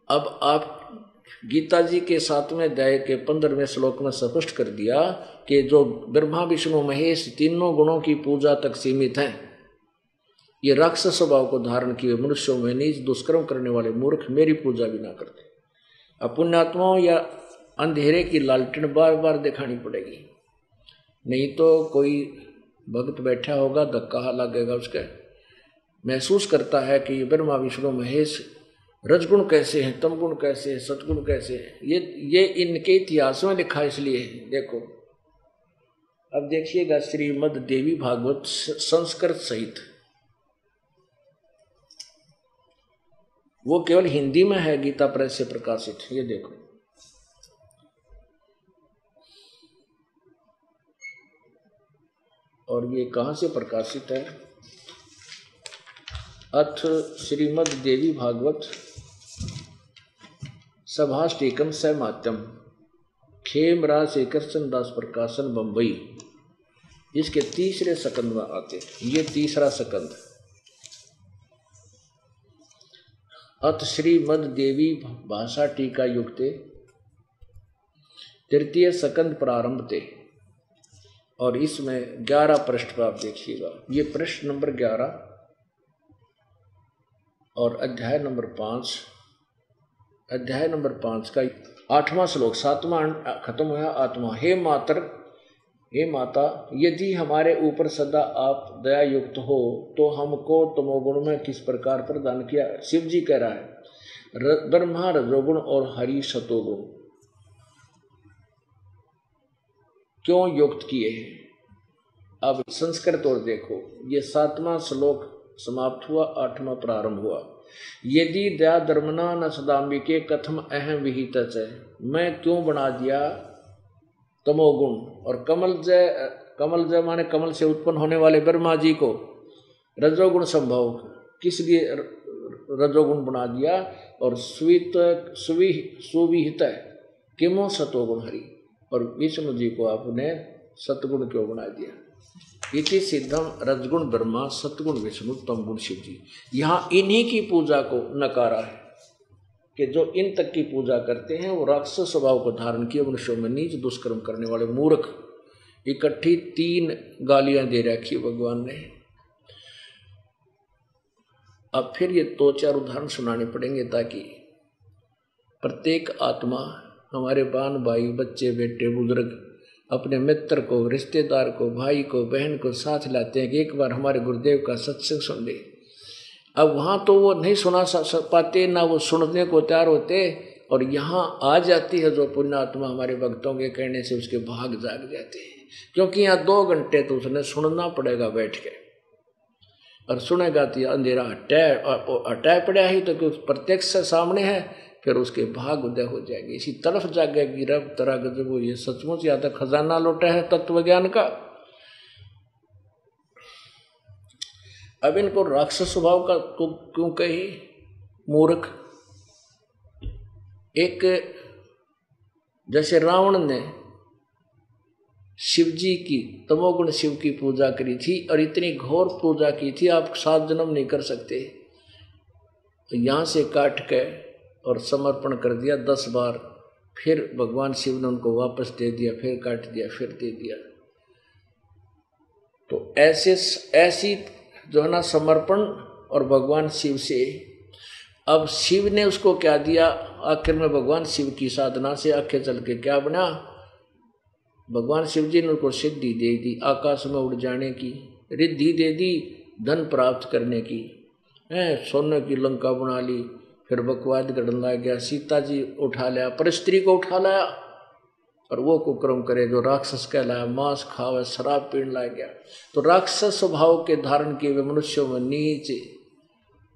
अब आप गीता जी के 7वें अध्याय के 15वें श्लोक में स्पष्ट कर दिया कि जो ब्रह्मा विष्णु महेश तीनों गुणों की पूजा तक सीमित हैं, ये राक्षस स्वभाव को धारण किए मनुष्यों में नीच दुष्कर्म करने वाले मूर्ख मेरी पूजा भी ना करते। अब पुण्यात्माओं या अंधेरे की लालटेन बार बार दिखानी पड़ेगी, नहीं तो कोई भक्त बैठा होगा धक्का लगेगा उसका, महसूस करता है कि ब्रह्मा विष्णु महेश रजगुण कैसे हैं, तमगुण कैसे हैं, सतगुण कैसे हैं। ये इनके इतिहास में लिखा है, इसलिए देखो। अब देखिएगा श्रीमद् देवी भागवत संस्कृत सहित, वो केवल हिंदी में है, गीता प्रेस से प्रकाशित। ये देखो, और ये कहाँ से प्रकाशित है? अथ श्रीमद् देवी भागवत सभाष्टिकम सहमात्यम, खेमराज से कृष्णदास प्रकाशन बंबई। इसके तीसरे सकंद में आते, ये तीसरा सकंद। अथ श्रीमद् देवी भाषा टीका युक्ते तृतीय सकंद प्रारंभ थे, और इसमें 11 पृष्ठ पर आप देखिएगा। ये पृष्ठ नंबर 11 और अध्याय नंबर 5, अध्याय नंबर 5 का 8वां श्लोक, 7वां खत्म हुआ। आत्मा, हे मातर, हे माता, यदि हमारे ऊपर सदा आप दया युक्त हो तो हमको तमोगुण में किस प्रकार प्रदान किया। शिव जी कह रहा है, ब्रह्मा रजोगुण और हरि सतोगुण क्यों युक्त किए हैं। अब संस्कृत और देखो, ये 7वां श्लोक समाप्त हुआ, 8वां प्रारंभ हुआ। यदि दया धर्मना न सदाम्बिके कथम अहम विहित है, मैं क्यों बना दिया तमोगुण और कमल जय माने कमल से उत्पन्न होने वाले ब्रह्मा जी को रजोगुण संभव, किस लिए रजोगुण बना दिया, और सुविहित किमो सतोगुण हरि, और विष्णु जी को आपने सतगुण क्यों बना दिया। इति सिद्धम रजगुण ब्रह्मा सतगुण विष्णु तमगुण शिव जी। यहाँ इन्हीं की पूजा को नकारा है कि जो इन तक की पूजा करते हैं वो राक्षस स्वभाव को धारण किए मनुष्यों में नीच दुष्कर्म करने वाले मूर्ख। इकट्ठी 3 गालियां दे रखी भगवान ने। अब फिर ये 2-4 उदाहरण सुनाने पड़ेंगे ताकि प्रत्येक आत्मा, हमारे बान भाई, बच्चे, बेटे, बुजुर्ग अपने मित्र को, रिश्तेदार को, भाई को, बहन को साथ लाते हैं कि एक बार हमारे गुरुदेव का सत्संग सुन ले। अब वहाँ तो वो नहीं सुना पाते, ना वो सुनने को तैयार होते, और यहाँ आ जाती है जो पुण्यात्मा हमारे भक्तों के कहने से उसके भाग जाग जाते हैं। क्योंकि यहाँ 2 घंटे तो उसने सुनना पड़ेगा बैठ के, और सुनेगा तो अंधेरा हटाए पड़ा ही तो प्रत्यक्ष सामने है, फिर उसके भाग उदय हो जाएंगे। इसी तरफ जागेगी रब तरह गजब। ये सचमुच या तो खजाना लौटा है तत्व ज्ञान का। अब इनको राक्षस स्वभाव का तो क्यों कही मूर्ख। एक जैसे रावण ने शिव जी की, तमोगुण शिव की पूजा करी थी, और इतनी घोर पूजा की थी आप 7 जन्म नहीं कर सकते, तो यहाँ से काट के और समर्पण कर दिया 10 बार। फिर भगवान शिव ने उनको वापस दे दिया, फिर काट दिया, फिर दे दिया। तो ऐसी जो है ना समर्पण, और भगवान शिव से, अब शिव ने उसको क्या दिया, आखिर में भगवान शिव की साधना से आखिर चल के क्या बना, भगवान शिव जी ने उनको सिद्धि दे दी, आकाश में उड़ जाने की, रिद्धि दे दी, धन प्राप्त करने की, सोने की लंका बना ली। फिर बकवाद गढ़न ला गया, सीता जी उठा लिया, पर स्त्री को उठा लाया, और वो कुक्रम करे जो राक्षस कहलाया, मांस खावे, शराब पीने ला गया। तो राक्षस स्वभाव के धारण किए हुए मनुष्यों में नीच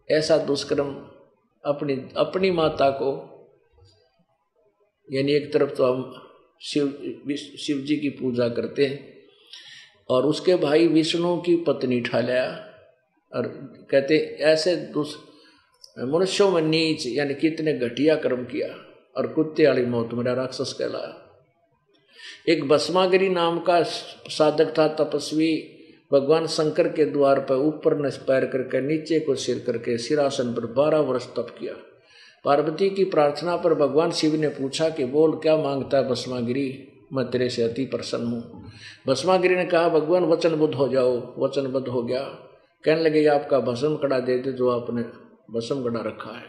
ऐसा दुष्कर्म अपनी माता को, यानी एक तरफ तो हम शिव जी की पूजा करते हैं, और उसके भाई विष्णु की पत्नी उठा लिया, और कहते ऐसे मनुष्यों में नीच, यानी कितने घटिया कर्म किया, और कुत्ते वाली मौत मेरा राक्षस कहलाया। एक भस्मागिरी नाम का साधक था, तपस्वी, भगवान शंकर के द्वार पर ऊपर न पैर करके नीचे को सिर करके सिरासन पर 12 वर्ष तप किया। पार्वती की प्रार्थना पर भगवान शिव ने पूछा कि बोल क्या मांगता है भस्मागिरी, मैं तेरे से अति प्रसन्न हूँ। भस्मागिरी ने कहा भगवान वचनबद्ध हो जाओ। वचनबद्ध हो गया। कहने लगे आपका भस्म कड़ा दे दे जो आपने भस्म कड़ा रखा है।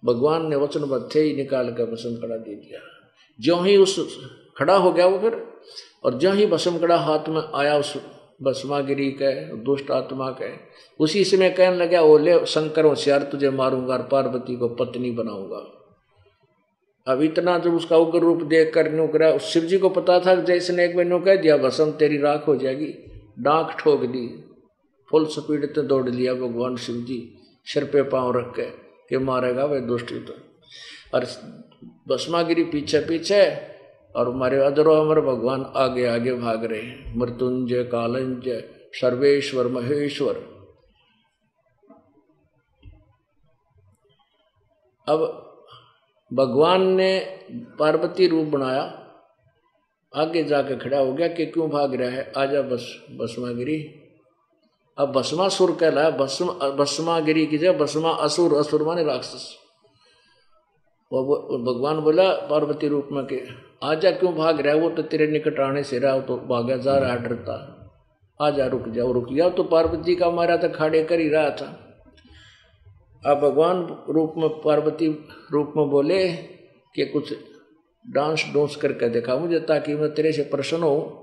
भगवान ने वचनबद्ध थे ही निकाल कर भस्म कड़ा दे दिया। ज्यों ही उस खड़ा हो गया वो फिर, और ज्यों ही भस्म कड़ा हाथ में आया उस भस्मागिरी के दुष्ट आत्मा के, उसी समय कहने लगा ओले शंकर होशियार तुझे मारूंगा और पार्वती को पत्नी बनाऊंगा। अब इतना जब उसका उग्र रूप देख कर न्यू करा, उस शिव जी को पता था जैसे ने एक बार कह दिया भस्म तेरी राख हो जाएगी, डांक ठोक दी, फुल स्पीड से दौड़ लिया भगवान शिव जी सिर पे पांव रख के मारेगा वह दुष्ट। और भस्मागिरी पीछे पीछे और हमारे अजरो अमर भगवान आगे आगे भाग रहे हैं। मृत्युंजय कालंजय सर्वेश्वर महेश्वर। अब भगवान ने पार्वती रूप बनाया, आगे जाके खड़ा हो गया कि क्यों भाग रहा है, आजा बस भस्मागिरी। अब भस्मासुर कहलाया, भस्मागिरी की जगह भस्मा असुर, असुर माने राक्षस। वो भगवान बोला पार्वती रूप में के आजा क्यों भाग रहा है, वो तो तेरे निकट आने से रहा, तो भागा जा रहा डरता, आजा रुक जाओ। रुक जाओ तो पार्वती का मारा था खाड़े कर ही रहा था। अब भगवान रूप में पार्वती रूप में बोले कि कुछ डांस डोंस करके देखा मुझे ताकि मैं तेरे से प्रसन्न हो।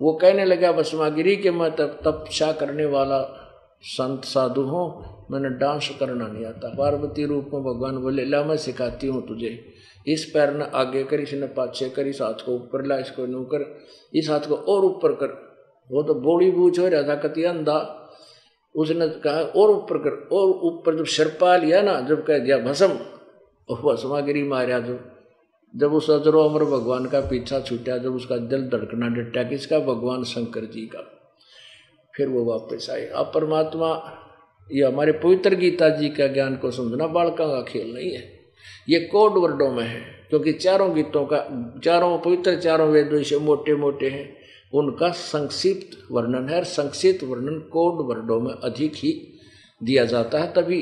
वो कहने लगा भस्मागिरी कि मैं तपस्या करने वाला संत साधु हूँ, मैंने डांस करना नहीं आता। पार्वती रूप में भगवान बोले ला मैं सिखाती हूँ तुझे, इस पैर ने आगे कर, इसने पाछे कर, इस हाथ को ऊपर ला, इसको यूं कर, इस हाथ को और ऊपर कर। वो तो बोली बूझ हो रहा था कति अंधा, उसने कहा और ऊपर कर, और ऊपर जब सिर पा लिया ना, जब कह दिया भस्म, और भस्मागिरी मारा। जब उस अजरो अमर भगवान का पीछा छूटा, जब उसका दिल धड़कना डटा किसका, भगवान शंकर जी का, फिर वो वापस आए। अब परमात्मा ये हमारे पवित्र गीता जी का ज्ञान को समझना बालकों का खेल नहीं है, ये कोड वर्डों में है, क्योंकि चारों गीतों का, चारों पवित्र चारों वेदों से मोटे मोटे हैं, उनका संक्षिप्त वर्णन है। संक्षिप्त वर्णन कोड वर्डों में अधिक ही दिया जाता है, तभी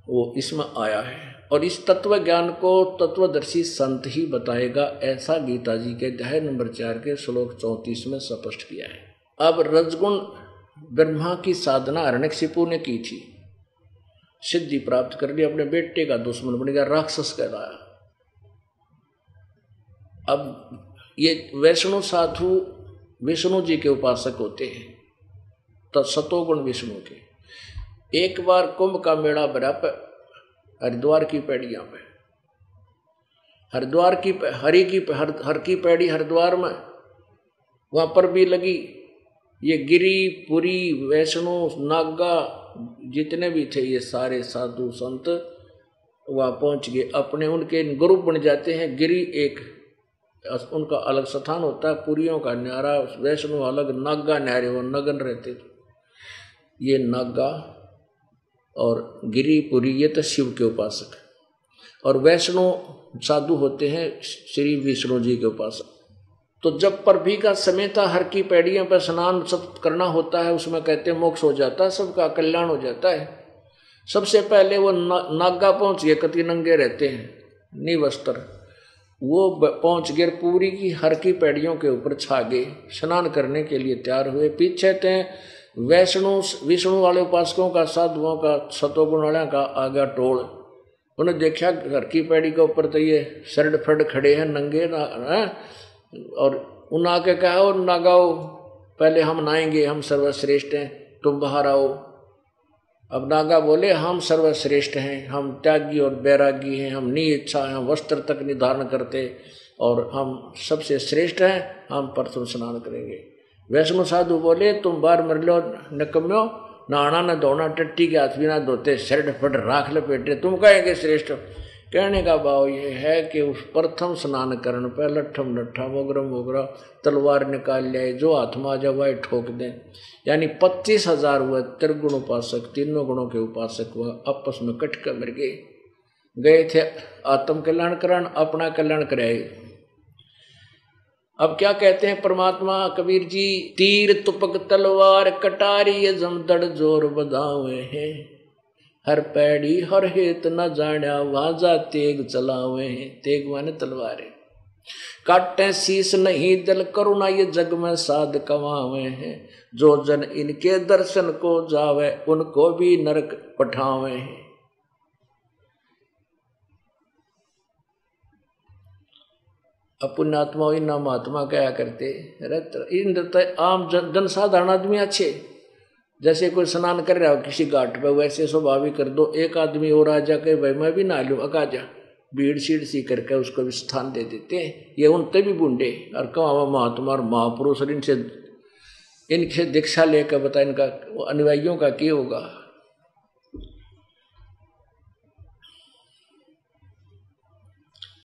वो इसमें आया है। और इस तत्व ज्ञान को तत्वदर्शी संत ही बताएगा, ऐसा गीता जी के अध्याय नंबर 4 के श्लोक 34 में स्पष्ट किया है। अब रजगुण ब्रह्मा की साधना हिरण्यकशिपु ने की थी, सिद्धि प्राप्त कर ली, अपने बेटे का दुश्मन बन गया, राक्षस कहलाया। अब ये वैष्णु साधु विष्णु जी के उपासक होते हैं, तो सतोगुण विष्णु के। एक बार कुंभ का मेला भरा हरिद्वार की पैड़ियां पे, हरिद्वार की हर की पैड़ी हरिद्वार में, वहां पर भी लगी। ये गिरी पुरी वैष्णु नागा जितने भी थे ये सारे साधु संत वहां पहुंच गए। अपने उनके ग्रुप बन जाते हैं। गिरी एक उनका अलग स्थान होता है, पुरियों का न्यारा, वैष्णु अलग, नागा न्यारे वो नगन रहते थे। ये नागा और गिरिपुरी ये तो शिव के उपासक, और वैष्णु साधु होते हैं श्री विष्णु जी के उपासक। तो जब परभी का समय था, हर की पैड़ियों पर स्नान सब करना होता है, उसमें कहते हैं मोक्ष हो जाता है, सबका कल्याण हो जाता है। सबसे पहले वो नागा पहुंच गए, कति नंगे रहते हैं निवस्त्र, वो पहुंच गए पूरी की हर की पैड़ियों के ऊपर छा गए, स्नान करने के लिए तैयार हुए। पीछे थे वैष्णु विष्णु वाले उपासकों का, साधुओं का, सतोगुण वाले का आगे टोल। उन्हें देखा घर की पैड़ी के ऊपर तो ये सरड फर्ड खड़े हैं नंगे ना, और उन आके कहा और नागाओ पहले हम नहाएंगे, हम सर्वश्रेष्ठ हैं, तुम बाहर आओ। अब नागा बोले हम सर्वश्रेष्ठ हैं, हम त्यागी और बैरागी हैं, हम नी इच्छा हैं, हम वस्त्र तक नहीं धारण करते और हम सबसे श्रेष्ठ हैं, हम प्रथम स्नान करेंगे। वैष्णु साधु बोले तुम बाहर मर लो नकम्यो, नहाना न धोना, टट्टी के हाथ भी ना धोते, शर्ट फट राख लपेटे, तुम कहेंगे श्रेष्ठ। कहने का भाव ये है कि उस प्रथम स्नान करण पर लट्ठम लट्ठा मोगरम मोगरा तलवार निकाल लिया, जो हाथ में आ जाए वह ठोक दें। यानी 25,000 हुए त्रिगुण उपासक, तीनों गुणों के उपासक हुआ, आपस में कट कर मर गए थे आत्म कल्याण करान, अपना कल्याण कराए। अब क्या कहते हैं परमात्मा कबीर जी, तीर तुपक तलवार कटारी जमदड़ जोर बधावे हैं, हर पैड़ी हर हेत न जान्या वहां जा तेग चलावे हैं। तेग माने तलवारें। काटे शीस नहीं दिल करुणा ये जग में साध कमावे हैं। जो जन इनके दर्शन को जावे उनको भी नरक पठावे हैं। पुण्यात्मा इन्ना महात्मा क्या करते इन आम जनसाधारण आदमी अच्छे, जैसे कोई स्नान कर रहा हो किसी घाट पे वैसे स्वाभाविक कर दो। एक आदमी और आ जाके भाई मैं भी नहा लूं, अका जा, भीड़ सीड़ सी करके उसको भी स्थान दे देते हैं। ये उनते भी बूढ़े और कहा महात्मा और महापुरुष, इनसे इनके दीक्षा लेकर बता इनका अनुयायियों का क्या होगा।